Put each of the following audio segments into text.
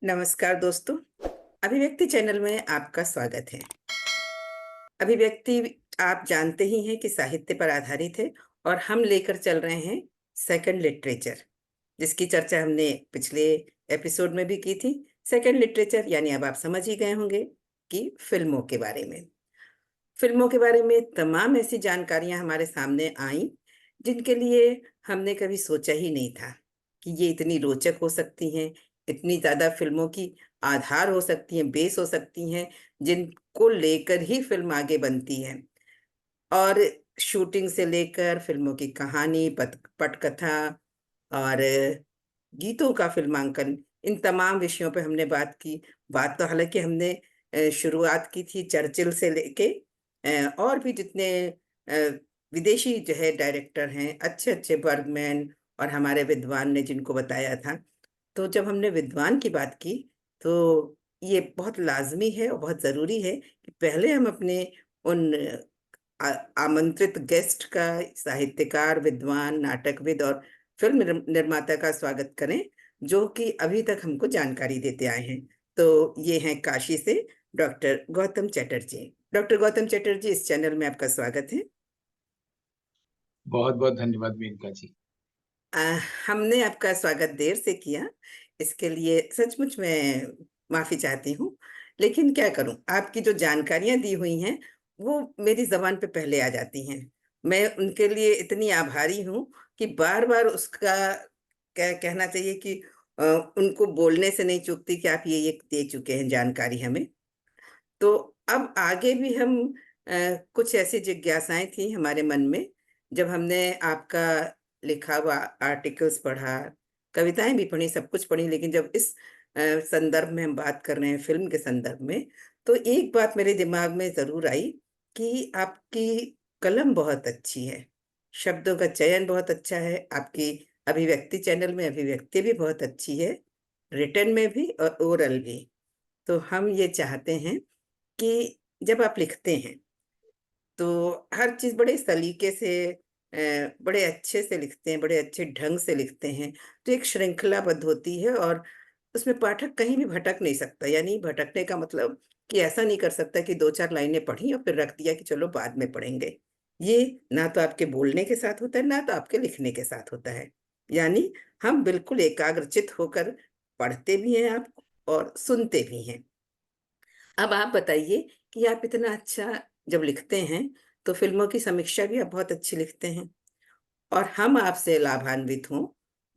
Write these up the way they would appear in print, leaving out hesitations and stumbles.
नमस्कार दोस्तों। अभिव्यक्ति चैनल में आपका स्वागत है। अभिव्यक्ति आप जानते ही हैं कि साहित्य पर आधारित है और हम लेकर चल रहे हैं सेकंड लिटरेचर, जिसकी चर्चा हमने पिछले एपिसोड में भी की थी। सेकंड लिटरेचर यानी अब आप समझ ही गए होंगे कि फिल्मों के बारे में। फिल्मों के बारे में तमाम ऐसी जानकारियां हमारे सामने आईं जिनके लिए हमने कभी सोचा ही नहीं था कि ये इतनी रोचक हो सकती हैं, इतनी ज़्यादा फिल्मों की आधार हो सकती हैं, बेस हो सकती हैं, जिनको लेकर ही फिल्म आगे बनती है। और शूटिंग से लेकर फिल्मों की कहानी, पटकथा और गीतों का फिल्मांकन, इन तमाम विषयों पे हमने बात की। बात तो हालांकि हमने शुरुआत की थी चर्चिल से लेके और भी जितने अ, विदेशी जो है डायरेक्टर हैं, अच्छे अच्छे बर्गमैन और हमारे विद्वान ने जिनको बताया था। तो जब हमने विद्वान की बात की तो ये बहुत लाजमी है और बहुत ज़रूरी है कि पहले हम अपने उन आमंत्रित गेस्ट का, साहित्यकार, विद्वान, नाटकविद और फिल्म निर्माता का स्वागत करें, जो कि अभी तक हमको जानकारी देते आए हैं। तो ये हैं काशी से डॉक्टर गौतम चटर्जी। डॉक्टर गौतम चटर्जी, इस चैनल में आपका स्वागत है। बहुत बहुत धन्यवाद मेनका जी। आ, हमने आपका स्वागत देर से किया, इसके लिए सचमुच मैं माफी चाहती हूँ। लेकिन क्या करूँ, आपकी जो जानकारियां दी हुई हैं वो मेरी जबान पे पहले आ जाती हैं। मैं उनके लिए इतनी आभारी हूँ कि बार बार उसका क्या कहना चाहिए कि उनको बोलने से नहीं चूकती कि आप ये दे चुके हैं जानकारी हमें। तो अब आगे भी हम कुछ ऐसी जिज्ञासाएं थी हमारे मन में जब हमने आपका लिखा हुआ आर्टिकल्स पढ़ा, कविताएं भी पढ़ी, सब कुछ पढ़ी। लेकिन जब इस संदर्भ में हम बात कर रहे हैं, फिल्म के संदर्भ में, तो एक बात मेरे दिमाग में जरूर आई कि आपकी कलम बहुत अच्छी है, शब्दों का चयन बहुत अच्छा है, आपकी अभिव्यक्ति चैनल में अभिव्यक्ति भी बहुत अच्छी है, रिटन में भी और ओरल भी। तो हम ये चाहते हैं कि जब आप लिखते हैं तो हर चीज बड़े सलीके से, बड़े अच्छे से लिखते हैं, बड़े अच्छे ढंग से लिखते हैं। तो एक श्रृंखलाबद्ध होती है और उसमें पाठक कहीं भी भटक नहीं सकता। यानी भटकने का मतलब कि ऐसा नहीं कर सकता कि दो चार लाइनें पढ़ी और फिर रख दिया कि चलो बाद में पढ़ेंगे। ये ना तो आपके बोलने के साथ होता है, ना तो आपके लिखने के साथ होता है। यानी हम बिल्कुल एकाग्रचित होकर पढ़ते भी हैं आप और सुनते भी हैं। अब आप बताइए कि आप इतना अच्छा जब लिखते हैं तो फिल्मों की समीक्षा भी आप बहुत अच्छी लिखते हैं, और हम आपसे लाभान्वित हों,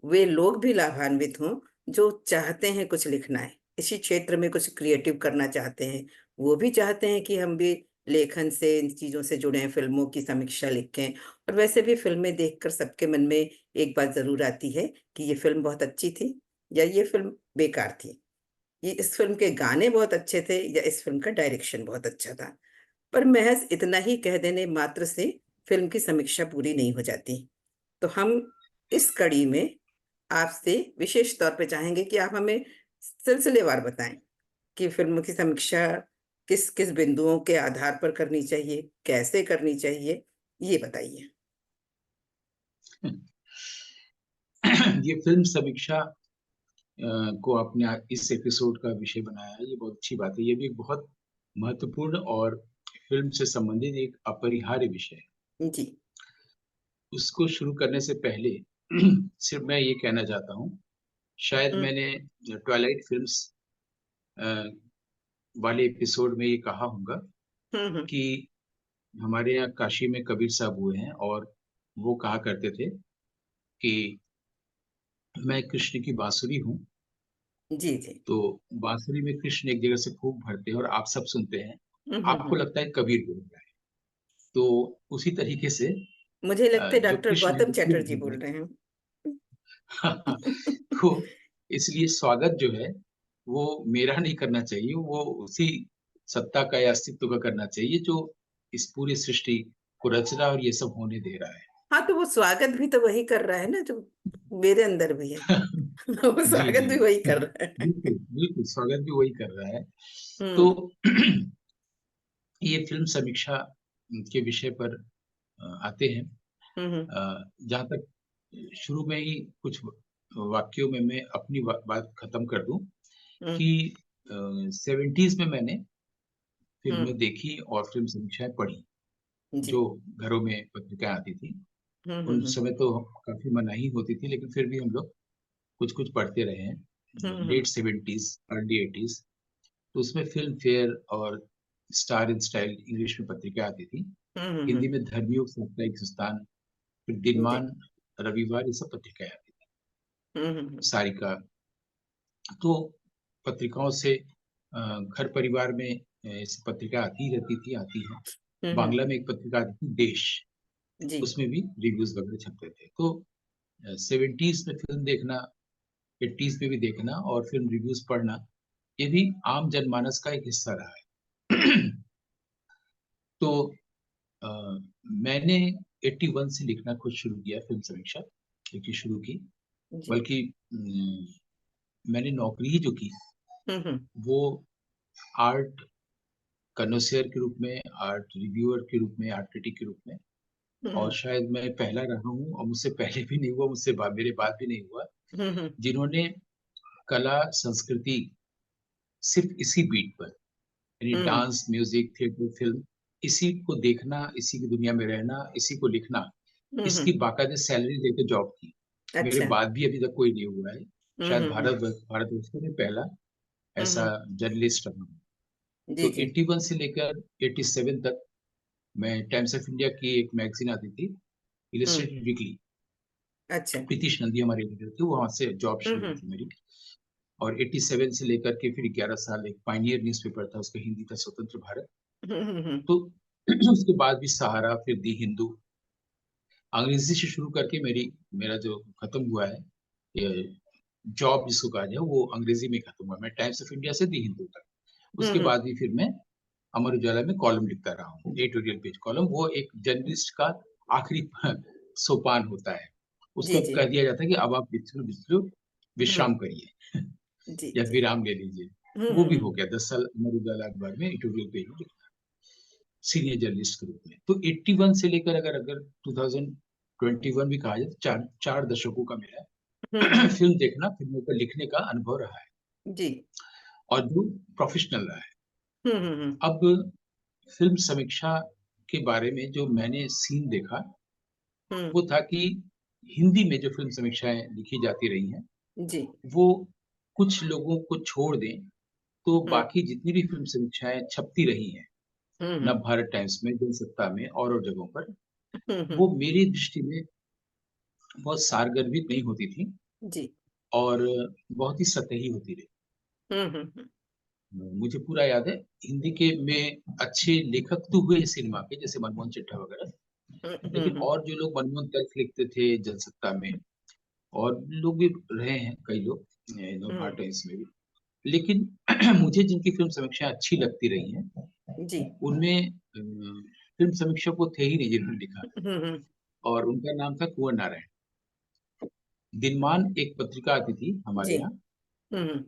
वे लोग भी लाभान्वित हों जो चाहते हैं कुछ लिखना है, इसी क्षेत्र में कुछ क्रिएटिव करना चाहते हैं। वो भी चाहते हैं कि हम भी लेखन से, इन चीजों से जुड़े हैं, फिल्मों की समीक्षा लिखें। और वैसे भी फिल्में देखकर सबके मन में एक बात जरूर आती है कि ये फिल्म बहुत अच्छी थी या ये फिल्म बेकार थी, ये इस फिल्म के गाने बहुत अच्छे थे या इस फिल्म का डायरेक्शन बहुत अच्छा था। पर महज इतना ही कह देने मात्र से फिल्म की समीक्षा पूरी नहीं हो जाती। तो हम इस कड़ी में आपसे विशेष तौर पे चाहेंगे कि आप हमें सिलसिलेवार बताएं कि फिल्म की समीक्षा किस किस बिंदुओं के आधार पर करनी चाहिए, कैसे करनी चाहिए, ये बताइए। ये फिल्म समीक्षा को आपने इस एपिसोड का विषय बनाया है, ये बहुत अच्छी बात है। ये भी एक बहुत महत्वपूर्ण और फिल्म से संबंधित एक अपरिहार्य विषय है। जी। उसको शुरू करने से पहले सिर्फ मैं ये कहना चाहता हूँ, शायद हम्म। मैंने ट्वाइलाइट फिल्म्स वाले एपिसोड में ये कहा होगा हम्म। कि हमारे यहाँ काशी में कबीर साहब हुए हैं और वो कहा करते थे कि मैं कृष्ण की बांसुरी हूँ। जी जी। तो बांसुरी में कृष्ण एक जगह से फूंक भरते हैं और आप सब सुनते हैं। आपको हम्म। लगता है कबीर बोल रहा है। तो उसी तरीके से मुझे लगता है जो डॉक्टर कृष्ण है गौतम वो फूंक चटर्जी भर बोल रहे रहे हैं। हैं। तो इसलिए स्वागत जो है वो मेरा नहीं करना चाहिए, वो उसी सत्ता का या अस्तित्व का करना चाहिए जो इस पूरी सृष्टि को रच रहा है और ये सब होने दे रहा है। हाँ, तो वो स्वागत भी तो वही कर रहा है ना जो मेरे अंदर भी है। वो जी स्वागत जी भी वही कर रहा है। बिल्कुल बिल्कुल स्वागत भी वही कर रहा है। तो हम्म। ये फिल्म समीक्षा के विषय पर आते हैं। हम्म। जहाँ तक शुरू में ही कुछ वाक्यों में मैं अपनी बात खत्म कर दूं हम्म। कि 70s में मैंने फिल्में हम्म। देखी और फिल्म समीक्षाएं पढ़ी, जी। जो घरों में पत्रिकाएं आती थी। हम्म। उन हम्म। समय तो काफी मनाही होती थी, लेकिन फिर भी हम लोग कुछ कुछ पढ़ते रहे हैं। हम्म। लेट 70s, अर्ली 80s, तो उसमें फिल्म फेयर और स्टार इन स्टाइल इंग्लिश में पत्रिका आती थी। हम्म। हिंदी में धर्मियों, साप्ताहिक हिंदुस्तान, फिर जी। दिनमान, रविवार, ये सब पत्रिकाएं आती थी, हम्म। सारिका। तो पत्रिकाओं से घर परिवार में ऐसी पत्रिका आती रहती थी, आती है। हम्म। बांग्ला में एक पत्रिका आती थी, देश, जी। उसमें भी रिव्यूज वगैरह छपते थे। तो 70s में फिल्म देखना, 80s में भी देखना और फिल्म रिव्यूज पढ़ना, ये भी आम जनमानस का एक हिस्सा रहा है। तो अ, मैंने 81 से लिखना खुद शुरू किया, फिल्म समीक्षा लिखनी शुरू की। जी। बल्कि मैंने नौकरी ही जो की हम्म। वो आर्ट कन्नोसियर के रूप में, आर्ट रिव्यूअर के रूप में, आर्ट क्रिटिक के रूप में। और हम्म। शायद मैं पहला रहा हूँ, और मुझसे पहले भी नहीं हुआ, मेरे बाद भी नहीं हुआ, हम्म। जिन्होंने कला संस्कृति सिर्फ इसी बीट पर, यानी हम्म। डांस, म्यूजिक, थिएटर, फिल्म, इसी को देखना, इसी की दुनिया में रहना, इसी को लिखना, हम्म। इसकी बाकायदे सैलरी लेके जॉब की। मेरे अच्छा। बाद भी अभी तक कोई नहीं हुआ है। शायद हम्म। भारतवर्ष में पहला ऐसा हम्म। जर्नलिस्ट रहा हूँ। जी। तो जी। 81 से लेकर 87 तक मैं टाइम्स ऑफ इंडिया की एक मैगजीन आती थी, हम्म। इलस्ट्रेटेड वीकली, अच्छा। प्रीतिश नंदी हमारे एडिटर थे, वहां से जॉब शुरू हुई हम्म। थी मेरी। और 87 से लेकर के फिर 11 साल एक पायनियर न्यूज़पेपर था, उसका हिंदी था स्वतंत्र भारत। हम्म। तो उसके बाद भी सहारा, फिर दी हिंदू, अंग्रेजी से शुरू करके मेरा जो खत्म हुआ है, ये जॉब जिसको कहा जाए, वो अंग्रेजी में खत्म हुआ। मैं टाइम्स ऑफ इंडिया से दी हिंदू तक, उसके हम्म। बाद भी फिर मैं अमर उजाला में कॉलम लिखता रहा हूँ, एडिटोरियल पेज कॉलम। वो एक जर्नलिस्ट का आखिरी सोपान होता है। उसको जी। अब जी। कह दिया जाता है कि अब आप हम्म। विश्राम करिए, जी। या जी। विराम ले लीजिए। वो भी हम्म। हो गया 10 साल अमर उजाला अखबार में एडिटोरियल पेज में, सीनियर जर्नलिस्ट के रूप में। तो 81 से लेकर अगर अगर 2021 भी कहा जाए, तो चार चार दशकों का मेरा हम्म। फिल्म देखना, फिल्मों पर लिखने का अनुभव रहा है, जी। और जो प्रोफेशनल रहा है। हम्म। अब फिल्म समीक्षा के बारे में जो मैंने सीन देखा, हम्म। वो था कि हिंदी में जो फिल्म समीक्षाएं लिखी जाती रही हैं, जी। वो कुछ लोगों को छोड़ दें तो हम्म। बाकी जितनी भी फिल्म समीक्षाएं छपती रही हैं, हम्म। नव भारत टाइम्स में, जनसत्ता में और जगहों पर, हम्म। वो मेरी दृष्टि में बहुत सारगर्भित नहीं होती थी, जी। और बहुत ही सतही होती रही। हम्म। मुझे पूरा याद है, हिंदी के में अच्छे लेखक तो हुए सिनेमा के, जैसे मनमोहन चिट्ठा वगैरह, लेकिन हम्म। और जो लोग मनमोहन तल्ख लिखते थे जनसत्ता में, और लोग भी रहे हैं कई लोग नव भारत हम्म। टाइम्स में भी, लेकिन मुझे जिनकी फिल्म समीक्षाएं अच्छी लगती रही हैं, जी। उनमें फिल्म समीक्षक वो थे ही नहीं जिन्होंने लिखा, हम्म। और उनका नाम था कुंवर नारायण। दिनमान एक पत्रिका आती थी जी। हमारे यहाँ, हम्म।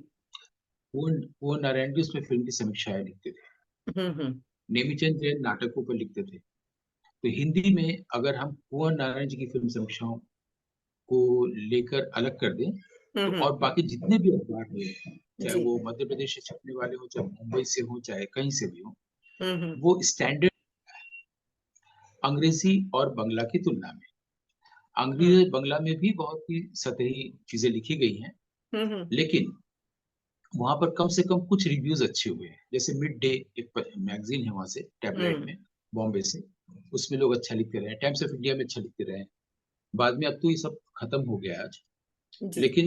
कुंवर नारायण भी उसमें फिल्म की समीक्षाएं लिखते थे। हम्म। नेमीचंद जैन नाटकों पर लिखते थे। तो हिंदी में अगर हम कुंवर नारायण जी की फिल्म समीक्षाओं को लेकर अलग कर दें, तो हम्म। और बाकी जितने भी अखबार हुए, चाहे जी। वो मध्य प्रदेश से छपने वाले हो, चाहे मुंबई से हो, चाहे कहीं से भी हो, हम्म। वो स्टैंडर्ड अंग्रेजी और बंगला की तुलना में, अंग्रेजी हम्म। और बंगला में भी बहुत ही सतही चीजें लिखी गई हैं, हम्म। लेकिन वहां पर कम से कम कुछ रिव्यूज अच्छे हुए हैं। जैसे मिड डे एक मैगजीन है वहां से, टैबलाइट हम्म। में, बॉम्बे से, उसमें लोग अच्छा लिखते रहे। टाइम्स ऑफ इंडिया में अच्छा लिखते रहे। बाद में अब तो ये सब खत्म हो गया आज, जी। लेकिन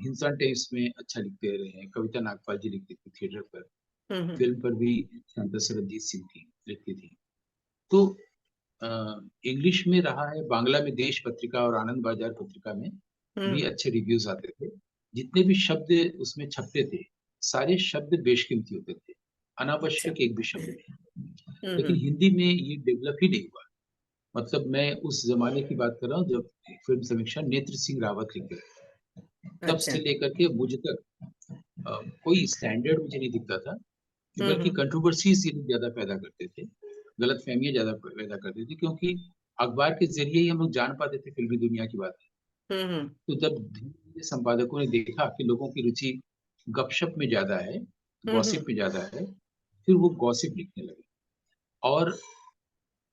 हिंदुस्तान टाइम्स में अच्छा लिखते रहे हैं। कविता नागपाल जी लिखती थी थिएटर पर, हम्म। फिल्म पर भी शांता सरबजीत सिंह थी, लिखती थी। तो इंग्लिश में रहा है, बांग्ला में देश पत्रिका और आनंद बाजार पत्रिका में भी हम्म। अच्छे रिव्यूज आते थे। जितने भी शब्द उसमें छपते थे, सारे शब्द बेशकीमती होते थे, अच्छा। अनावश्यक एक भी शब्द नहीं। लेकिन हम्म। हिंदी में ये डेवलप ही नहीं हुआ। मतलब मैं उस जमाने की बात कर रहा हूँ जब फिल्म समीक्षा नेत्र सिंह रावत लिखते थे, तब अच्छा। से लेकर के मुझ तक कोई स्टैंडर्ड मुझे नहीं दिखता था, बल्कि हम्म। कंट्रोवर्सीज ये लोग ज्यादा पैदा करते थे, गलत फहमियां ज्यादा पैदा करते थे, क्योंकि अखबार के जरिए ही हम लोग जान पाते थे फिल्मी दुनिया की बात। हम्म। तो जब धीरे धीरे संपादकों ने देखा कि लोगों की रुचि गपशप में ज़्यादा है, हम्म। गॉसिप में ज़्यादा है, फिर वो गॉसिप लिखने लगे और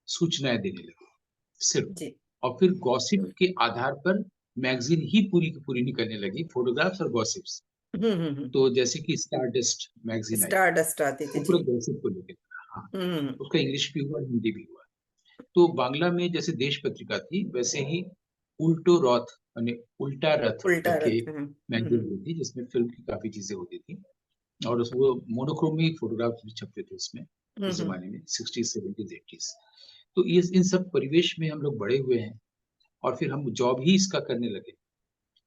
सूचनाएँ देने लगे, सिर्फ़। जी। और फिर गॉसिप के आधार पर मैगज़ीन ही पूरी की पूरी निकलने लगी, फ़ोटोग्राफ्स और गॉसिप्स। हम्म। तो जैसे कि स्टारडस्ट मैगज़ीन आई, स्टार डस्ट आती थी वो जी। पूरा गॉसिप को लेके था। हाँ, हम्म। उसका इंग्लिश भी हुआ, हिंदी भी हुआ। तो बांग्ला में जैसे देश पत्रिका थी, वैसे ही उल्टो रथ माने उल्टा रथ उल्टा करके रथ। मैगज़ीन हुई थी, जिसमें फ़िल्म की काफ़ी चीज़ें होती थी और उस वो मोनोक्रोमी फ़ोटोग्राफ्स भी छपते थे उसमें, उस हम्म। ज़माने में 60s, 70s, 80s। तो ये इन सब परिवेश में हम लोग बड़े हुए हैं और फिर हम जॉब ही इसका करने लगे।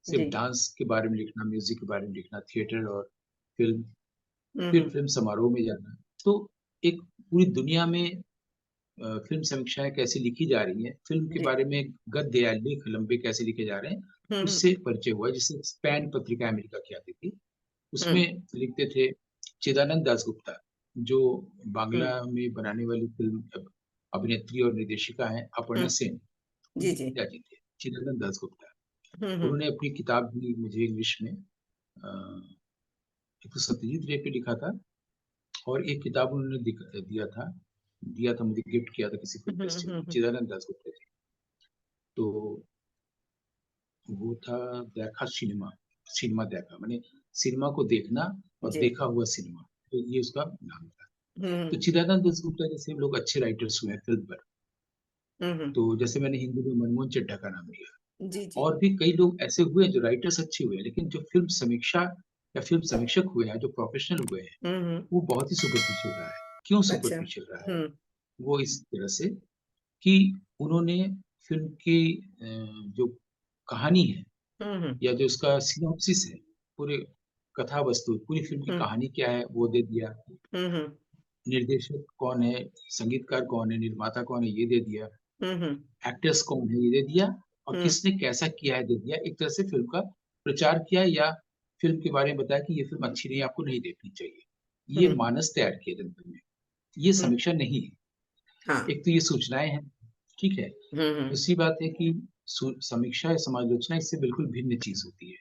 सिर्फ़ जी। डांस के बारे में लिखना, म्यूज़िक के बारे में लिखना, थिएटर और फ़िल्म, फिर हम्म। फ़िल्म समारोह में जाना। तो एक पूरी दुनिया में फ़िल्म समीक्षाएँ कैसे लिखी जा रही हैं, फ़िल्म के जी। बारे में गद्य या लेख लंबे कैसे लिखे जा रहे हैं, हम्म। उससे परिचय हुआ। जैसे स्पैन पत्रिका अमेरिका की आती थी, उसमें हम्म। लिखते थे चिदानंद दासगुप्ता, जो हम्म। बांग्ला में बनाने वाली फ़िल्म अभिनेत्री और निर्देशिका हैं अपर्णा हम्म। सेन, जी उनके जी। पिताजी थे, चिदानंद दासगुप्ता। हम्म। उन्होंने अपनी किताब भी मुझे इंग्लिश में एक तो सत्यजीत रे पे लिखा था और एक किताब उन्होंने दिया था मुझे गिफ्ट किया था किसी फ़िल्म फेस्टिवल में, हम्म। चिदानंद दासगुप्ता जी। तो वो था देखा सिनेमा, सिनेमा देखा माने सिनेमा को देखना और जी। देखा हुआ सिनेमा, तो ये उसका नाम था। तो हम्म। चिदानंद दासगुप्ता जैसे हम लोग अच्छे राइटर्स हुए हैं फ़िल्म पर, हम्म। तो जैसे मैंने हिंदी में मनमोहन चड्ढा का नाम लिया जी जी। और भी कई लोग ऐसे हुए हैं जो राइटर्स अच्छे हुए हैं, लेकिन जो फ़िल्म समीक्षा या फ़िल्म समीक्षक हुए हैं, जो प्रोफ़ेशनल हुए हैं, हम्म। वो बहुत ही सुपरफिशियल रहा है। क्यों अच्छा। सुपरफिशियल रहा है? हम्म। वो इस तरह से कि उन्होंने फ़िल्म की जो कहानी है हम्म। या जो उसका सिनॉप्सिस है, पूरे कथा वस्तु, पूरी फ़िल्म की हम्म। कहानी क्या है, वो दे दिया। हम्म। निर्देशक कौन है, संगीतकार कौन है, निर्माता कौन है, ये दे दिया। हम्म। एक्टर्स कौन है, ये दे दिया और हम्म। किसने कैसा किया है, दे दिया। एक तरह से फ़िल्म का प्रचार किया या फ़िल्म के बारे में बताया कि ये फ़िल्म अच्छी नहीं है, आपको नहीं देखनी चाहिए। ये हम्म। मानस तैयार किया जनता में। ये हम्म। समीक्षा नहीं है। हाँ। एक तो ये सूचनाएँ हैं, ठीक है? हम्म। दूसरी बात है कि समीक्षा या समालोचना इससे बिल्कुल भिन्न चीज़ होती है।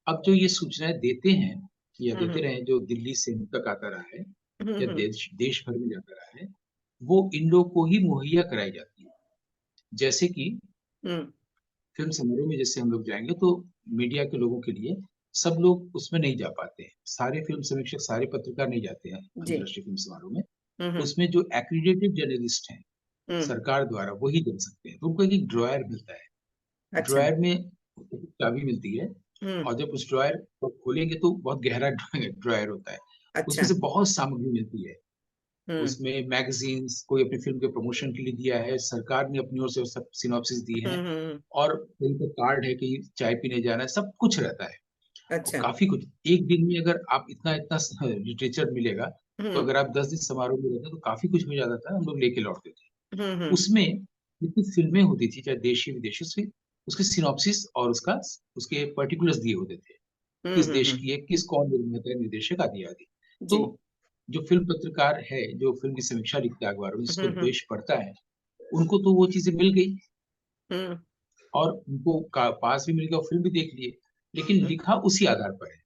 अब जो ये सूचनाएँ देते हैं या देते हम्म। रहे हैं, जो दिल्ली से हम तक आता रहा है या हम्म। देश देश भर में जाता रहा है, वो इन लोगों को ही मुहैया कराई जाती है। जैसे कि हम्म। फ़िल्म समारोह में जैसे हम लोग जाएँगे तो मीडिया के लोगों के लिए सब लोग उसमें नहीं जा पाते हैं। सारे फ़िल्म समीक्षक, सारे पत्रकार नहीं जाते हैं जी। अंतर्राष्ट्रीय फ़िल्म समारोह में। हम्म। उसमें जो एक्रीडेटेड जर्नलिस्ट हैं, हम्म। सरकार द्वारा वही जा सकते हैं। तो उनको एक ड्रॉयर मिलता है। अच्छा। ड्रॉयर में चाबी मिलती है हम्म। और जब उस ड्रॉयर को खोलेंगे तो बहुत गहरा ड्रॉयर होता है। अच्छा। उसमें से बहुत सामग्री मिलती है। हम्म। उसमें मैगज़ीन्स कोई अपनी फ़िल्म के प्रमोशन के लिए दिया है, सरकार ने अपनी ओर से सब सिनॉप्सिस दी है हम्म। और कहीं पे कार्ड है, कहीं चाय पीने जाना है, सब कुछ रहता है और अच्छा। काफ़ी कुछ। एक दिन में अगर आप इतना-इतना लिटरेचर मिलेगा, तो हम्म। अगर आप 10 दिन समारोह में रहते तो काफ़ी कुछ हो जाता था, हम लोग लेके लौटते थे। हम्म। उसमें जितनी फ़िल्में होती थी, चाहे देशी-विदेशी, उसकी उसकी सिनॉप्सिस और उसके पार्टिकुलर्स दिए होते थे। किस देश हम्म। की है, कौन निर्माता है, निर्देशक आदि-आदि। जी। तो जो फ़िल्म पत्रकार है, जो फ़िल्म की समीक्षा लिखता है अखबारों में, जिसको हम्म। देश पढ़ता है, उनको तो वो चीज़ें मिल गई हम्म। और उनको का पास भी मिल गया और फ़िल्म भी देख लिए। लेकिन हम्म। लिखा उसी आधार पर है,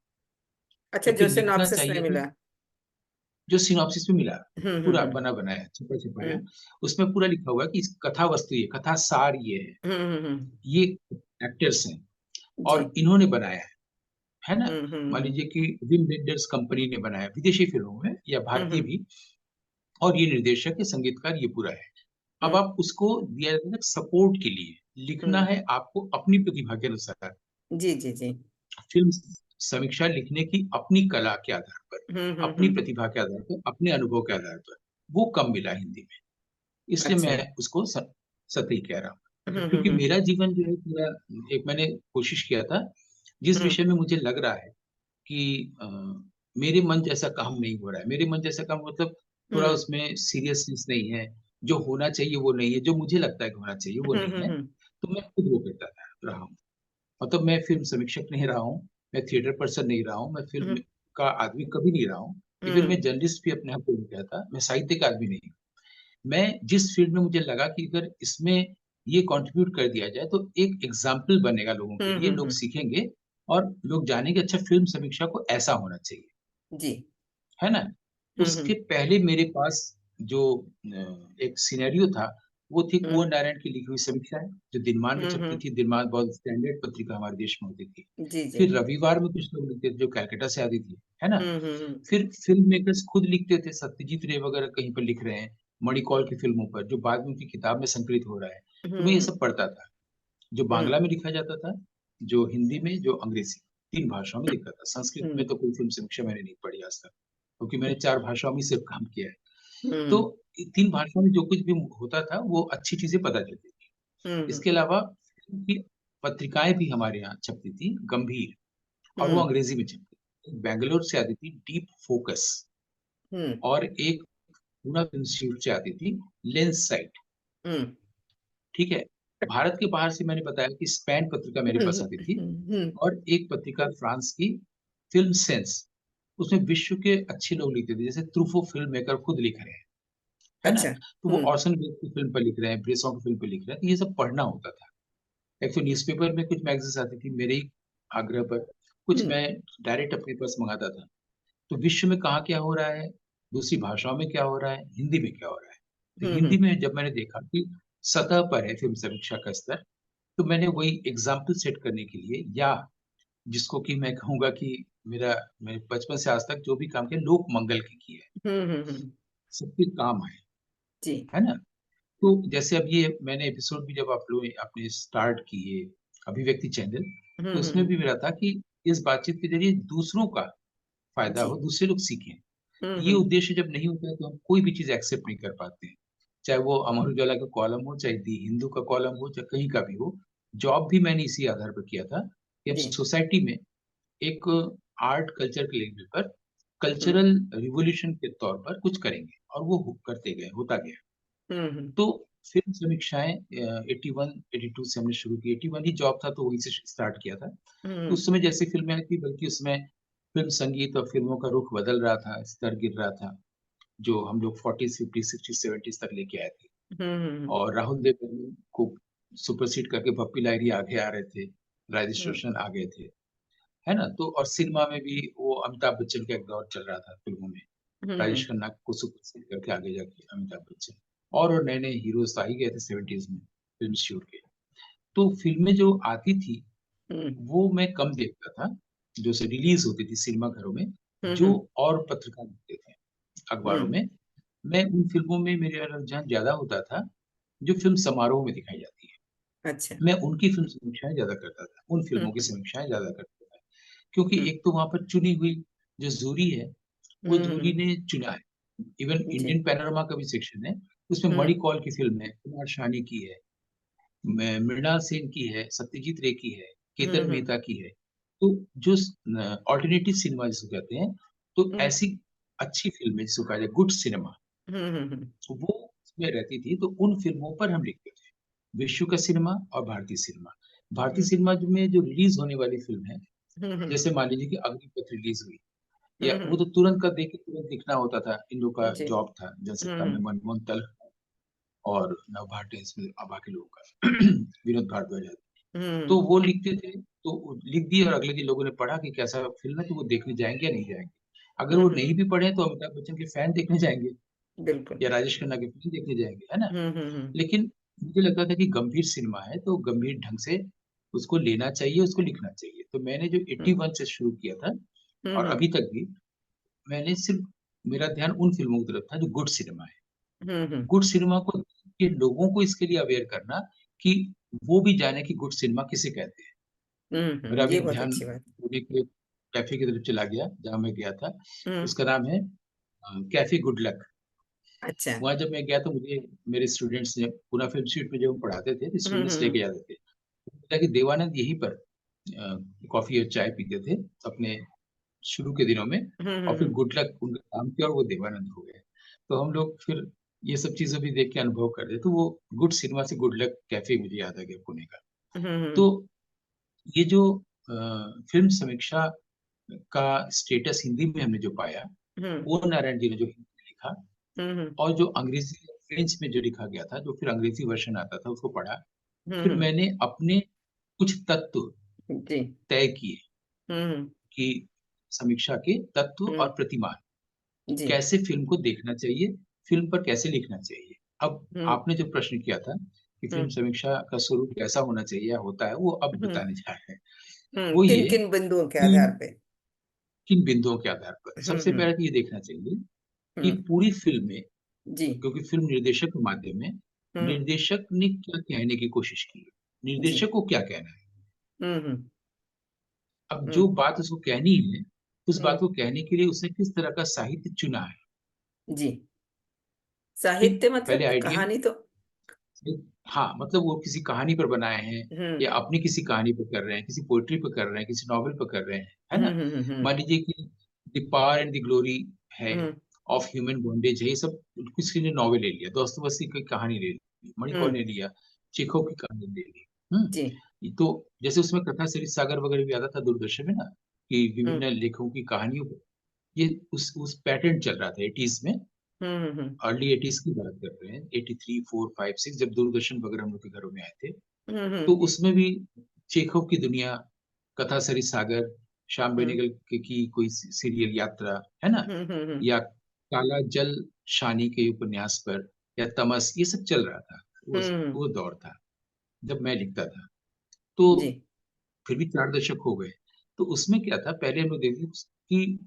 अच्छा, जबकि जो लिखना सिनॉप्सिस में चाहिए था मिला। जो सिनॉप्सिस में मिला, पूरा हम्म। बना-बनाया, छुपा-छुपाया, हम्म। उसमें पूरा लिखा हुआ है कि इस कथा वस्तु ये, कथा सार ये है, हम्म। ये एक्टर्स हैं जी। और इन्होंने बनाया है ना? मान हम्म। लीजिए कि विम वेंडर्स कंपनी ने बनाया, विदेशी फ़िल्मों में या भारतीय हम्म। भी और ये निर्देशक, ये संगीतकार, ये पूरा है। अब हम्म। आप उसको दिया जाता है ना सपोर्ट के लिए, लिखना हम्म। है आपको अपनी प्रतिभा के अनुसार। जी जी जी। फ़िल्म समीक्षा लिखने की अपनी कला के आधार पर, अपनी हम्म। प्रतिभा के आधार पर, अपने अनुभव के आधार पर, वो कम मिला हिंदी में। इसलिए अच्छा। मैं उसको सही कह रहा हूँ। क्योंकि हम्म। मेरा जीवन जो है पूरा एक मैंने कोशिश किया था, जिस हम्म। विषय में मुझे लग रहा है कि मेरे मन जैसा काम नहीं हो रहा है। मेरे मन जैसा काम मतलब थोड़ा हम्म। उसमें सीरियसनेस नहीं है, जो होना चाहिए वो नहीं है, जो मुझे लगता है कि होना चाहिए वो नहीं है, हम्म। तो मैं खुद वो करता रहा हूँ। मतलब मैं फ़िल्म समीक्षक नहीं रहा हूँ, मैं थिएटर पर्सन नहीं रहा हूँ, मैं फ़िल्म हम्म। का आदमी कभी नहीं रहा हूँ। इवन हम्म। मैं जर्नलिस्ट भी अपने आप को नहीं कहता, मैं साहित्य का आदमी नहीं हूँ। मैं जिस फ़ील्ड में मुझे लगा कि अगर इसमें ये कंट्रीब्यूट कर दिया जाए, तो एक एग्ज़ाम्पल बनेगा लोगों के लिए, लोग हम्म। सीखेंगे और लोग जानेंगे अच्छा फ़िल्म समीक्षा को ऐसा होना चाहिए, जी। है ना? हुँ, उसके हुँ। पहले मेरे पास जो एक सिनेरियो था, वो थी हुँ, कुँवर नारायण की लिखी हुई समीक्षाएँ, जो दिनमान में हुँ, छपती हुँ। थी। दिनमान बहुत स्टैंडर्ड पत्रिका हमारे देश में होती थी। जी, जी। फिर रविवार में कुछ लोग लिखते थे, जो कलकत्ता से आती थी, है ना? हुँ, हुँ, हुँ। फिर फ़िल्म मेकर्स खुद लिखते थे, सत्यजीत रे वगैरह कहीं पर लिख रहे हैं, मणिकौल की फ़िल्मों पर, जो बाद में उनकी किताब में संकलित हो रहा है। तो हुँ, मैं ये हुँ। सब पढ़ता था। जो हुँ, बांग्ला में लिखा जाता था, जो हिंदी में, जो अंग्रेज़ी, 3 भाषाओं में लिखा था। संस्कृत में हुँ, तो कोई फ़िल्म समीक्षा मैंने नहीं पढ़ी आज तक, क्योंकि मैंने 4 भाषाओं में सिर्फ़ काम किया है। तो हुँ, 3 भाषाओं में जो कुछ भी होता था, वो अच्छी चीज़ें पता चलती थी। हुँ, हुँ, इसके अलावा फ़िल्म की पत्रिकाएँ भी हमारे यहाँ छपती थी, गंभीर, और वो हुँ, अंग्रेज़ी में छपती थी। बैंगलोर से आती थी डीप फ़ोकस, हुँ, और एक पूना इंस्टीट्यूट से आती थी लेंस साइट, हुँ। ठीक है? भारत के बाहर से मैंने बताया कि स्पैन पत्रिका मेरे हुँ, पास आती थी, हुँ, हुँ। और एक पत्रिका फ्रांस की फ़िल्म सेंस, उसमें विश्व के अच्छे लोग लिखते थे, जैसे ट्रूफो फ़िल्म मेकर खुद लिख रहे हैं, है ना? अच्छा। तो वो हुँ, ऑर्सन वेल्स की फ़िल्म पर लिख रहे हैं, ब्रेसॉ की फ़िल्म पे लिख रहे हैं, तो ये सब पढ़ना होता था। एक तो न्यूज़पेपर में कुछ मैगज़ीन्स आती थी मेरे ही आग्रह पर, कुछ हुँ, मैं डायरेक्ट अपने पास मँगाता था। तो विश्व में कहाँ क्या हो रहा है, दूसरी भाषाओं में क्या हो रहा है, हिंदी में क्या हो रहा है। तो हुँ, हिंदी हुँ। में जब मैंने देखा कि सतह पर है फ़िल्म समीक्षा का स्तर, तो मैंने वही एग्ज़ाम्पल सेट करने के लिए, या जिसको कि मैं कहूँगा कि मैंने बचपन से आज तक जो भी काम किया लोक मंगल के किए हैं, हुँ, हुँ, हुँ। सबके काम आए, जी। है ना? तो जैसे अब ये मैंने एपिसोड भी जब आप लोग आपने स्टार्ट किए, अभिव्यक्ति चैनल, हुँ, तो हुँ, उसमें हुँ। भी मेरा था कि इस बातचीत के ज़रिए दूसरों का फ़ायदा जी। हो, दूसरे लोग सीखें। हुँ, ये हुँ। उद्देश्य जब नहीं होता है, तो हम कोई भी चीज़ एक्सेप्ट नहीं कर पाते हैं। चाहे वो अमर उजाला का कॉलम हो, चाहे दी हिंदू का कॉलम हो, चाहे कहीं का भी हो। जॉब भी मैंने इसी आधार पर किया था कि हम जी। सोसाइटी में एक आर्ट कल्चर के लेवल पर हुँ, कल्चरल रिवॉल्यूशन के तौर पर कुछ करेंगे, और वो करते गए, होता गया। हुँ, हुँ। तो फ़िल्म समीक्षाएँ 81-82 से हमने शुरू की। 81 ही जॉब था, तो वहीं से स्टार्ट किया था। तो हुँ, उस समय जैसी फ़िल्में आई थी, बल्कि उसमें फ़िल्म संगीत और फ़िल्मों का रुख बदल रहा था, स्तर गिर रहा था, जो हम लोग 40s, 50s, 60s, 70s तक लेके आए थे। हुँ, हुँ, और राहुल देव बर्मन को सुपरसीड करके पप्पी लाहिरी आगे आ रहे थे, राजेश हुँ, रोशन आ गए थे, है ना? तो और सिनेमा में भी वो अमिताभ बच्चन का एक दौर चल रहा था फ़िल्मों में। हुँ, राजेश हुँ। खन्ना को सुपरसीड करके आगे जाके अमिताभ बच्चन, और नए-नए हीरोज़ तो आ ही गए थे 70s में फ़िल्म इंस्टीट्यूट के। तो फ़िल्में जो आती थी, हुँ, वो मैं कम देखता था, जो रिलीज़ होती थी सिनेमा घरों में, हुँ, जो हुँ, और पत्रकार लिखते थे हुँ। अखबारों में। मैं उन फ़िल्मों में मेरा रुझान ज़्यादा होता था, जो फ़िल्म समारोह में दिखाई जाती है। अच्छा। मैं उनकी फ़िल्म समीक्षाएँ ज़्यादा करता था, उन हुँ, फ़िल्मों की हुँ, समीक्षाएँ ज़्यादा करता था। क्योंकि हुँ, एक तो वहाँ पर चुनी हुई जो जूरी है, वो हुँ, जूरी हुँ। ने चुना है। इवन जी। इंडियन पैनोरमा का भी सेक्शन है, उसमें हुँ, मणिकौल की फ़िल्म है, कुमार सानी की है, मृणाल सेन की है, सत्यजीत रे की है, हुँ, केतन हुँ, मेहता की है। तो जो अल्टरनेटिव सिनेमा जिसको कहते हैं, तो हुँ, ऐसी अच्छी फ़िल्में जिसको कहा जाए गुड सिनेमा, हुँ, हुँ, हुँ, तो वो उसमें रहती थी, तो उन फ़िल्मों पर हम लिखते थे। विश्व का सिनेमा और भारतीय सिनेमा। भारतीय हुँ, सिनेमा में जो रिलीज़ होने वाली फ़िल्म है, हुँ, हुँ, जैसे मान लीजिए कि अग्निपथ रिलीज़ हुई, या हुँ, वो हुँ। तो तुरंत का देख के तुरंत लिखना होता था, इन लोग का जी। जॉब था, हुँ, जनसत्ता में हुँ, मनमोहन तल्ख और नवभारती इसमें बाकी लोगों का, विनोद भारद्वाज आदि। तो हुँ, वो लिखते थे, तो वो लिख दिए, और अगले दिन लोगों ने पढ़ा कि कैसा फ़िल्म है, तो वो देखने जाएँगे या नहीं जाएँगे। अगर हुँ, वो हुँ, नहीं भी पढ़े, तो अमिताभ बच्चन के फैन देखने जाएँगे, बिल्कुल। या राजेश खन्ना की फ़िल्म देखने जाएँगे, है ना? हुँ, हुँ, हुँ, लेकिन मुझे लगता था कि गंभीर सिनेमा है, तो गंभीर ढंग से उसको लेना चाहिए, उसको लिखना चाहिए। तो मैंने जो हुँ, 81 से शुरू किया था, हुँ, और हुँ, अभी तक भी, मैंने सिर्फ़ मेरा ध्यान उन फ़िल्मों की तरफ था जो गुड सिनेमा है। हुँ, हुँ, गुड सिनेमा को के लोगों को इसके लिए अवेयर करना कि वो भी जाने कि गुड सिनेमा किसे कहते हैं। हुँ, मेरा हुँ। अभी ये बहुत ध्यान अच्छी बात। पुणे के कैफ़े की तरफ चला गया, जहाँ मैं गया था। हुँ, उसका नाम है कैफ़े गुड लक। अच्छा। वहाँ जब मैं गया, तो मुझे मेरे स्टूडेंट्स ने पूना फ़िल्म इंस्टीट्यूट में जब हम पढ़ाते थे, तो हुँ, स्टूडेंट्स हुँ, लेके हुँ। जाते थे। पता कि देवानंद यहीं पर कॉफ़ी और चाय पीते थे अपने शुरू के दिनों में, हुँ, हुँ, और फिर हुँ। गुड लक उनका काम किया, और वो देवानंद हो गए। तो हम लोग फिर ये सब चीज़ें भी देख के अनुभव कर रहे, तो वो गुड सिनेमा से गुड लक कैफ़े मुझे याद आ गया पुणे का। हुँ, तो हुँ, ये जो फ़िल्म समीक्षा का स्टेटस हिंदी में हमने जो पाया, हुँ, ओ नारायण जी ने जो हिंदी में लिखा, हुँ, हुँ, और जो अंग्रेज़ी फ्रेंच में जो लिखा गया था, जो फिर अंग्रेज़ी वर्ज़न आता था, उसको पढ़ा। हुँ, फिर हुँ। मैंने अपने कुछ तत्व जी। तय किए। हम्म। कि समीक्षा के तत्व और हम्म। प्रतिमान, कि जी। कैसे फ़िल्म को देखना चाहिए, फ़िल्म पर कैसे लिखना चाहिए। अब हम्म। आपने जो प्रश्न किया था कि फ़िल्म हम्म। समीक्षा का स्वरूप कैसा होना चाहिए या होता है, वो अब हम्म। बताने जा रहे हैं। वो किन ये किन बिंदुओं के कि आधार पे? किन बिंदुओं के आधार पर। सबसे हम्म। पहले तो ये देखना चाहिए कि हम्म। पूरी फ़िल्म में, जी। क्योंकि फ़िल्म निर्देशक के माध्यम में, हम्म। निर्देशक ने क्या कहने की कोशिश की है, जी। निर्देशक को क्या कहना है। हम्म। अब जो हम्म। बात उसको कहनी है, उस बात हम्म। को कहने के लिए उसने किस तरह का साहित्य चुना है। जी। ठीक, साहित्य पहले मतलब आइडिया, कहानी तो। हाँ, मतलब वो किसी कहानी पर बनाए हैं हम्म। या अपनी किसी कहानी पे कर रहे हैं, किसी पोएट्री पे कर रहे हैं, किसी नॉवेल पे कर रहे हैं, है ना? हम्म। मान लीजिए कि the power and the glory है, हम्म। ऑफ ह्यूमन बॉन्डेज है, ये सब किसी ने नॉवेल ले लिया, दोस्तोयेवस्की की कहानी ले ली, मणिकौर हम्म। ने लिया, चेखव की कहानी ले ली, हुँ? जी। ये तो जैसे उसमें कथा सरित सागर वगैरह भी आता था दूरदर्शन में ना, कि हम्म। विभिन्न लेखकों की कहानियों पे, ये उस पैटर्न चल रहा था 80s में, हम्म। अर्ली 80s की बात कर रहे हैं, 83, 4, 5, 6 जब दूरदर्शन वगैरह हम लोग के घरों में आए थे। तो हम्म। उसमें भी चेखव की दुनिया, कथा सरित सागर, श्याम हम्म। बेनेगल की कोई सीरियल यात्रा, है ना? हम्म। या काला जल शानी के उपन्यास पर, या तमस, ये सब चल रहा था। हम्म। वो दौर था जब मैं लिखता था। तो जी। फिर भी 4 दशक हो गए। तो उसमें क्या था, पहले हम लोग देखते कि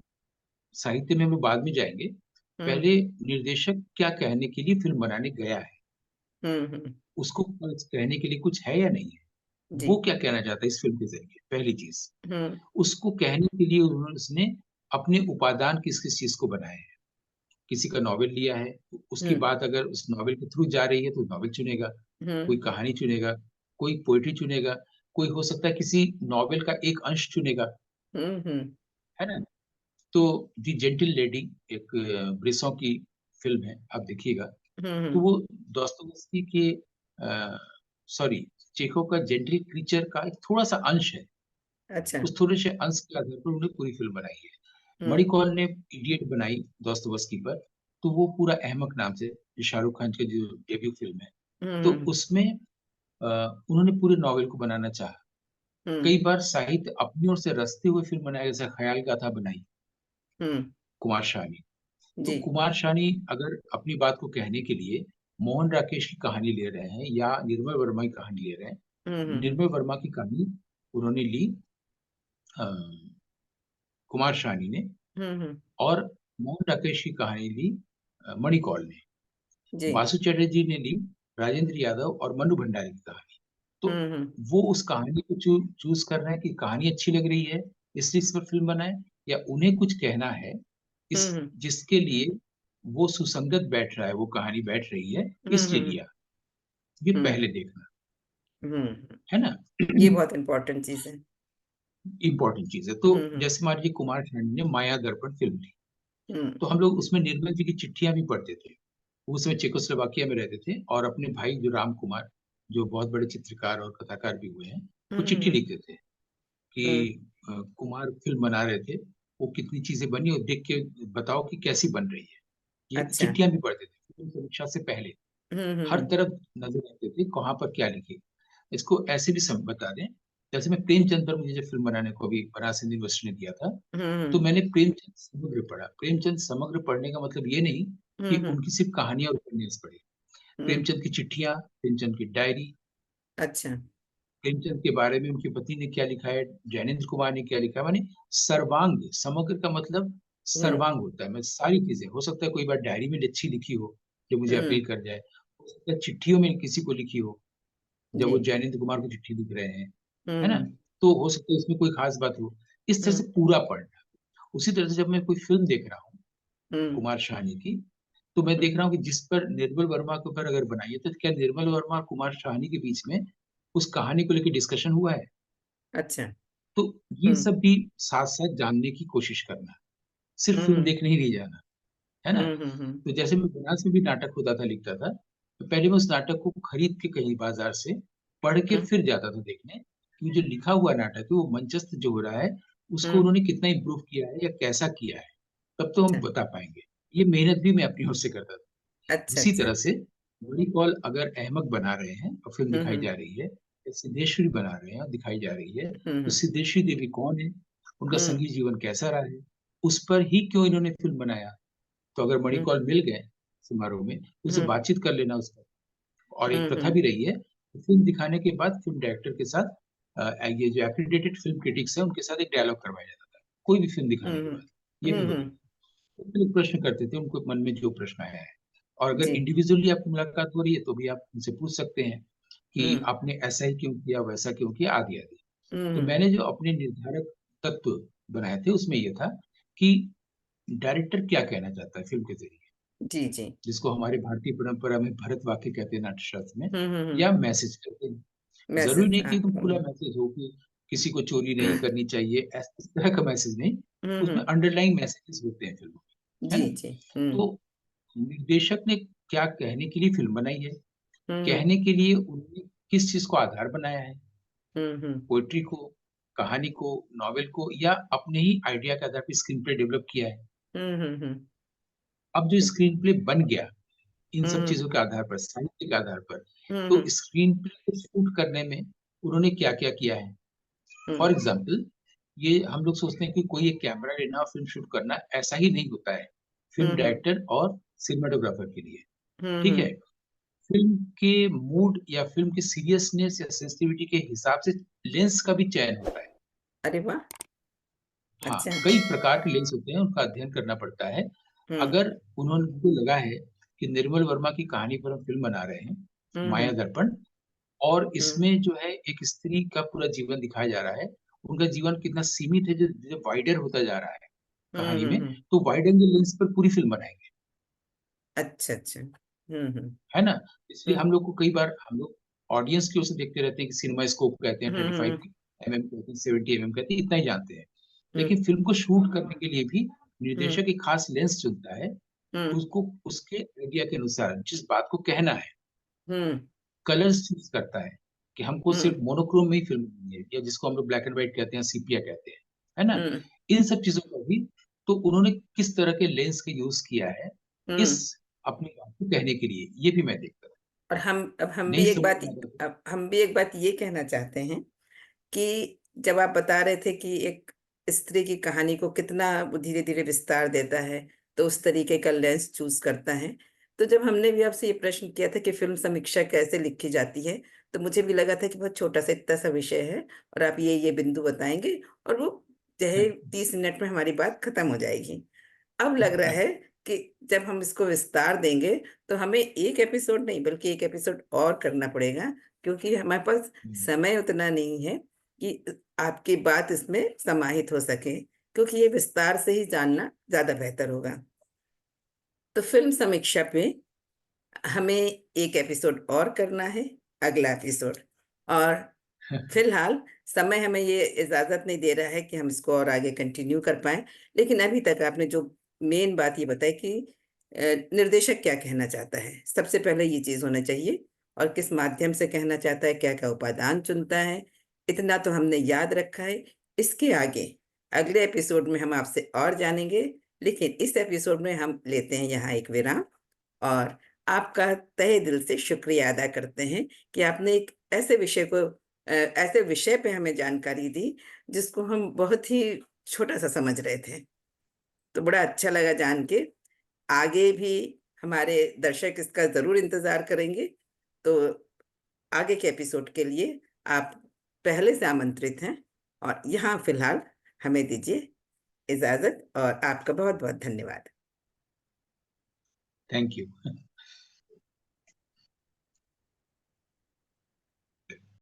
साहित्य में हम लोग बाद में जाएँगे। हम्म। पहले निर्देशक क्या कहने के लिए फ़िल्म बनाने गया है, हम्म। उसको कुछ कहने के लिए कुछ है या नहीं है? जी। वो क्या कहना चाहता है इस फ़िल्म के ज़रिए, पहली चीज़। हम्म। उसको कहने के लिए उसने अपने उपादान किस-किस चीज़ को बनाए हैं। किसी का नॉवेल लिया है, उसकी हम्म। बात अगर उस नॉवेल के थ्रू जा रही है, तो नॉवेल चुनेगा, हम्म। कोई कहानी चुनेगा, कोई पोएट्री चुनेगा, कोई हो सकता है किसी नॉवेल का एक अंश चुनेगा, हम्म। है ना? तो दी जेंटिल लेडी एक ब्रेसॉ की फ़िल्म है, आप देखिएगा। तो हम्म। वो दोस्तोयेवस्की के अ, सॉरी, चेखव का जेंटिल क्रीचर का एक थोड़ा-सा अंश है। अच्छा। उस थोड़े से अंश के आधार पर उन्होंने पूरी फ़िल्म बनाई है। हम्म। मणिकौर ने इडियट बनाई दोस्तोयेवस्की पर, तो वो पूरा अहमक नाम से, जो शाहरुख खान की जो डेब्यू फ़िल्म है, तो हम्म। उसमें उन्होंने पूरे नॉवेल को बनाना चाहा। हम्म। कई बार साहित्य अपनी ओर से रचते हुए फ़िल्म बनाया, जैसे ख़याल गाथा बनाई हम्म। कुमार शाह ने। तो जी। कुमार शानी अगर अपनी बात को कहने के लिए मोहन राकेश की कहानी ले रहे हैं या निर्मल वर्मा की कहानी ले रहे हैं, हम्म। निर्मल वर्मा की कहानी उन्होंने ली अ, कुमार शानी ने, हम्म। और मोहन राकेश की कहानी ली मणिकौल ने। जी। बासु चटर्जी ने ली राजेंद्र यादव और मन्नू भंडारी की कहानी। तो हम्म। वो उस कहानी को चूज़ कर रहे हैं कि कहानी अच्छी लग रही है, इसलिए इस पर फ़िल्म बनाएँ, या उन्हें कुछ कहना है, इस हम्म। जिसके लिए वो सुसंगत बैठ रहा है, वो कहानी बैठ रही है, इसलिए हम्म। लिया। ये हम्म। पहले देखना, हम्म। है ना? ये बहुत इम्पोर्टेंट चीज़ है। इम्पोर्टेंट चीज़ है। तो हम्म। जैसे मान लीजिए कुमार शानू ने माया दर्पण फ़िल्म ली, हम्म। तो हम लोग उसमें निर्मल जी की चिट्ठियाँ भी पढ़ते थे। वो उस समय चेकोस्लोवाकिया में रहते थे और अपने भाई जो राम कुमार, जो बहुत बड़े चित्रकार और कथाकार भी हुए हैं, वो चिट्ठी हम्म। लिखते थे कि हम्म। कुमार फ़िल्म बना रहे थे, वो कितनी चीज़ें बनी और देख के बताओ कि कैसी बन रही है। ये अच्छा। चिट्ठियाँ भी पढ़ते थे, फ़िल्म समीक्षा से पहले। हर हम्म। तरफ नज़र रखते थे, कहाँ पर क्या लिखे। इसको ऐसे भी बता दें, जैसे मैं प्रेमचंद पर मुझे जब फ़िल्म बनाने को अभी बनारस हिंदू यूनिवर्सिटी ने दिया था, तो हम्म। मैंने प्रेमचंद समग्र पढ़ा। प्रेमचंद समग्र पढ़ने का मतलब ये नहीं कि हम्म। उनकी सिर्फ़ कहानियाँ और उपन्यास पढ़े। हम्म। प्रेमचंद की चिट्ठियाँ, प्रेमचंद की डायरी, अच्छा। प्रेमचंद के बारे में उनके पति ने क्या लिखा है, ज्ञानेंद्र कुमार ने क्या लिखा है, माने सर्वांग, समग्र का मतलब हम्म। सर्वांग होता है, मतलब सारी चीज़ें। हो सकता है कोई बात डायरी में अच्छी लिखी हो, जो मुझे हम्म। अपील कर जाए। हो सकता है चिट्ठियों में किसी को लिखी हो, जब जी। वो ज्ञानेंद्र कुमार को चिट्ठी लिख रहे हैं, है ना? हम्म। तो हो सकता है उसमें कोई ख़ास बात हो। इस तरह से हम्म। पूरा पढ़ना। उसी तरह से जब मैं कोई फ़िल्म देख रहा हूँ, हम्म। कुमार शानी की, तो मैं देख रहा हूँ कि जिस पर निर्मल वर्मा के ऊपर अगर बनाई है, तो क्या निर्मल वर्मा और कुमार शानी के बीच में उस कहानी को लेके डिस्कशन हुआ है? अच्छा। तो ये हम्म। सब भी साथ-साथ जानने की कोशिश करना, सिर्फ़ फ़िल्म हम्म। देखने ही नहीं जाना, है ना? हम्म। तो जैसे मैं बनारस में भी नाटक होता था, लिखता था, तो पहले मैं उस नाटक को खरीद के कहीं बाज़ार से, पढ़ के हम्म। फिर जाता था देखने, कि जो लिखा हुआ नाटक है, वो मंचस्थ जो हो रहा है, उसको हम्म। उन्होंने कितना इम्प्रूव किया है या कैसा किया है, तब तो हम अच्छा। बता पाएँगे। ये मेहनत भी मैं अपनी ओर से करता था। अच्छा। उसी अच्छा। तरह से बड़ी कॉल अगर अहमक बना रहे हैं और फ़िल्म दिखाई हम्म। जा रही है, या सिद्धेश्वरी बना रहे हैं और दिखाई जा रही है, तो हम्म। सिद्धेश्वरी देवी कौन है? उनका हम्म संगीत जीवन कैसा रहा है, उस पर ही क्यों इन्होंने फ़िल्म बनाया। तो अगर हम्म मणिकौल मिल गए समारोह में, उनसे हम्म बातचीत कर लेना उस पर। और एक प्रथा हम्म भी रही है, फ़िल्म दिखाने के बाद फ़िल्म डायरेक्टर के साथ ये जो एक्रेडिटेड फ़िल्म क्रिटिक्स हैं, उनके साथ एक डायलॉग करवाया जाता था, कोई भी फ़िल्म दिखाने के हम्म बाद। ये भी होता हम्म था। तो फिर एक प्रश्न करते थे, उनको मन में जो प्रश्न आया है। और अगर जी इंडिविजुअली आपकी मुलाकात हो रही है, तो भी आप उनसे पूछ सकते हैं कि हम्म आपने ऐसा ही क्यों किया, वैसा क्यों किया, आदि-आदि। तो हम्म मैंने जो अपने निर्धारक तत्व बनाए थे, उसमें ये था कि डायरेक्टर क्या कहना चाहता है फ़िल्म के ज़रिए, जी जी जिसको हमारे भारतीय परंपरा में भरत वाक्य कहते हैं नाट्यशास्त्र में, हम्म। या मैसेज कहते हैं। ज़रूरी मैसेज नहीं कि हाँ एकदम खुला मैसेज हो कि किसी को चोरी नहीं करनी चाहिए, इस तरह का मैसेज नहीं। उसमें हम्म अंडरलाइंग मैसेजेस होते हैं फ़िल्मों में, है जी ना? जी तो निर्देशक ने क्या कहने के लिए फ़िल्म बनाई है, हम्म कहने के लिए उन्होंने किस चीज़ को आधार बनाया है, हम्म पोएट्री को, कहानी को, नॉवेल को, या अपने ही आइडिया के आधार पे स्क्रीन प्ले डेवलप किया है। हम्म अब जो स्क्रीन प्ले बन गया, इन सब हम्म चीज़ों के आधार पर, साहित्य के आधार पर, तो हम्म स्क्रीन प्ले को शूट करने में उन्होंने क्या-क्या किया है। हम्म फॉर एग्ज़ाम्पल, ये हम लोग सोचते हैं कि कोई एक कैमरा लेना और फ़िल्म शूट करना, ऐसा ही नहीं होता है। फ़िल्म हम्म डायरेक्टर और सिनेमैटोग्राफर के लिए, ठीक हम्म है? फ़िल्म के मूड या फ़िल्म की सीरियसनेस या सेंसिटिविटी के हिसाब से लेंस का भी चयन होता है। अरे वाह हाँ, अच्छा कई प्रकार के लेंस होते हैं, उनका अध्ययन करना पड़ता है। हम्म अगर उनको लगा है कि निर्मल वर्मा की कहानी पर हम फ़िल्म बना रहे हैं, माया हम्म दर्पण, और हम्म इसमें जो है एक स्त्री का पूरा जीवन दिखाया जा रहा है, उनका जीवन कितना सीमित है, जो जो वाइडर होता जा रहा है कहानी में, हम्म। तो वाइड एंगल लेंस पर पूरी फ़िल्म बनाएँगे, अच्छा अच्छा हम्म है ना? इसलिए हम्म हम लोग को कई बार हम लोग ऑडियंस की ओर से देखते रहते हैं कि सिनेमा स्कोप कहते हैं, 35 हम्म एमएम कहते हैं, 70 एमएम कहते हैं, इतना ही जानते हैं। हम्म लेकिन फ़िल्म को शूट करने के लिए भी हम्म निर्देशक एक खास लेंस चुनता है, हम्म उसको उसके आइडिया के अनुसार जिस बात को कहना है, हम्म कलर्स चूज़ करता है कि हमको हम्म सिर्फ़ मोनोक्रोम में ही फ़िल्म बनानी है, या जिसको हम लोग ब्लैक एंड व्हाइट कहते हैं, सेपिया कहते हैं, है ना? हम्म इन सब चीज़ों का भी, तो उन्होंने किस तरह के लेंस का यूज़ किया है, इस हम्म। अपनी बात को कहने के लिए, ये भी मैं देखता था। और हम भी नहीं एक समझ बात में आता था। अब हम भी एक बात ये कहना चाहते हैं कि जब आप बता रहे थे कि एक स्त्री की कहानी को कितना वो धीरे धीरे विस्तार देता है तो उस तरीके का लेंस चूज करता है। तो जब हमने भी आपसे ये प्रश्न किया था कि फिल्म समीक्षा कैसे लिखी जाती है तो मुझे भी लगा था कि बहुत छोटा सा इतना सा विषय है और आप ये बिंदु बताएंगे और वो जो है 30 मिनट में हमारी बात खत्म हो जाएगी। अब लग रहा है कि जब हम इसको विस्तार देंगे तो हमें एक एपिसोड नहीं बल्कि एक एपिसोड और करना पड़ेगा क्योंकि हमारे पास हुँ, समय उतना नहीं है कि आपकी बात इसमें समाहित हो सके क्योंकि ये विस्तार से ही जानना ज्यादा बेहतर होगा। तो फिल्म समीक्षा पे हमें एक एपिसोड और करना है, अगला एपिसोड। और फिलहाल समय हमें ये इजाजत नहीं दे रहा है कि हम इसको और आगे कंटिन्यू कर पाए। लेकिन अभी तक आपने जो मेन बात ये बताई कि निर्देशक क्या कहना चाहता है, सबसे पहले ये चीज होना चाहिए और किस माध्यम से कहना चाहता है, क्या क्या उपादान चुनता है, इतना तो हमने याद रखा है। इसके आगे अगले एपिसोड में हम आपसे और जानेंगे। लेकिन इस एपिसोड में हम लेते हैं यहाँ एक विराम और आपका तहे दिल से शुक्रिया अदा करते हैं कि आपने एक ऐसे विषय पे हमें जानकारी दी जिसको हम बहुत ही छोटा सा समझ रहे थे। तो बड़ा अच्छा लगा जान के। आगे भी हमारे दर्शक इसका जरूर इंतजार करेंगे। तो आगे के एपिसोड के लिए आप पहले से आमंत्रित हैं। और यहाँ फिलहाल हमें दीजिए इजाजत और आपका बहुत बहुत धन्यवाद। Thank you.